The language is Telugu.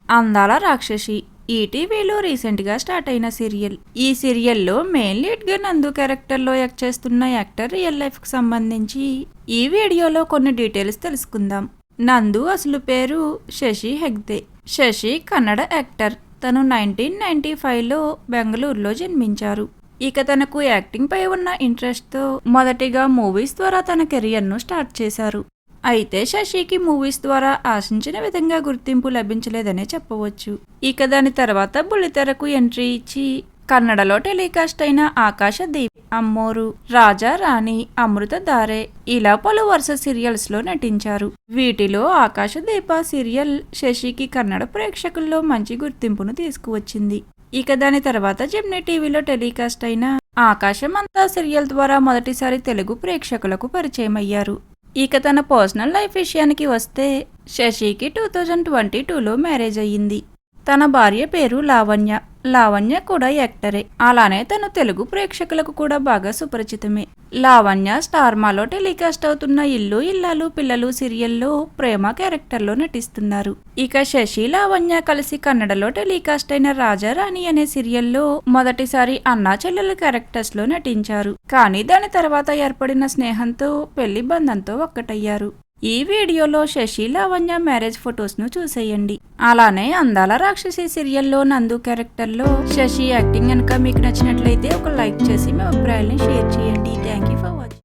అందాల రాక్షసి ఈటీవీలో రీసెంట్గా స్టార్ట్ అయిన సీరియల్. ఈ సీరియల్లో మెయిన్ లీడ్గా నందు క్యారెక్టర్లో యాక్ట్ చేస్తున్న యాక్టర్ రియల్ లైఫ్కి సంబంధించి ఈ వీడియోలో కొన్ని డీటెయిల్స్ తెలుసుకుందాం. నందు అసలు పేరు శశి హెగ్దే. శశి కన్నడ యాక్టర్. తను 1995లో బెంగళూరులో జన్మించారు. ఇక తనకు యాక్టింగ్ పై ఉన్న ఇంట్రెస్ట్తో మొదటిగా మూవీస్ ద్వారా తన కెరియర్ను స్టార్ట్ చేశారు. అయితే శశికి మూవీస్ ద్వారా ఆశించిన విధంగా గుర్తింపు లభించలేదనే చెప్పవచ్చు. ఇక దాని తర్వాత బుల్లితెరకు ఎంట్రీ ఇచ్చి కన్నడలో టెలికాస్ట్ అయిన ఆకాశదీప్, అమ్మోరు, రాజా రాణి, అమృత ధారే ఇలా పలు వరుస సీరియల్స్ లో నటించారు. వీటిలో ఆకాశదీప సీరియల్ శశికి కన్నడ ప్రేక్షకుల్లో మంచి గుర్తింపును తీసుకువచ్చింది. ఇక దాని తర్వాత జెమినీ టీవీలో టెలికాస్ట్ అయిన ఆకాశమంతా సీరియల్ ద్వారా మొదటిసారి తెలుగు ప్రేక్షకులకు పరిచయం అయ్యారు. ఇక తన పర్సనల్ లైఫ్ విషయానికి వస్తే శశికి 2022లో మ్యారేజ్ అయ్యింది. తన భార్య పేరు లావణ్య. లావణ్య కూడా యాక్టరే. అలానే తను తెలుగు ప్రేక్షకులకు కూడా బాగా సుపరిచితమే. లావణ్య స్టార్మాలో టెలికాస్ట్ అవుతున్న ఇల్లు ఇల్లాలు పిల్లలు సీరియల్లో ప్రేమ క్యారెక్టర్లో నటిస్తున్నారు. ఇక శశి లావణ్య కలిసి కన్నడలో టెలికాస్ట్ అయిన రాజా రాణి అనే సీరియల్లో మొదటిసారి అన్నా చెల్లెల క్యారెక్టర్స్ లో నటించారు. కానీ దాని తర్వాత ఏర్పడిన స్నేహంతో పెళ్లి బంధంతో ఒక్కటయ్యారు. ఈ వీడియోలో శశి లావణ్య మ్యారేజ్ ఫొటోస్ ను చూసేయండి. అలానే అందాల రాక్షసి సీరియల్లో నందు క్యారెక్టర్లో శశి యాక్టింగ్ కనుక మీకు నచ్చినట్లయితే ఒక లైక్ చేసి మీ అభిప్రాయాన్ని షేర్ చేయండి. Thank you for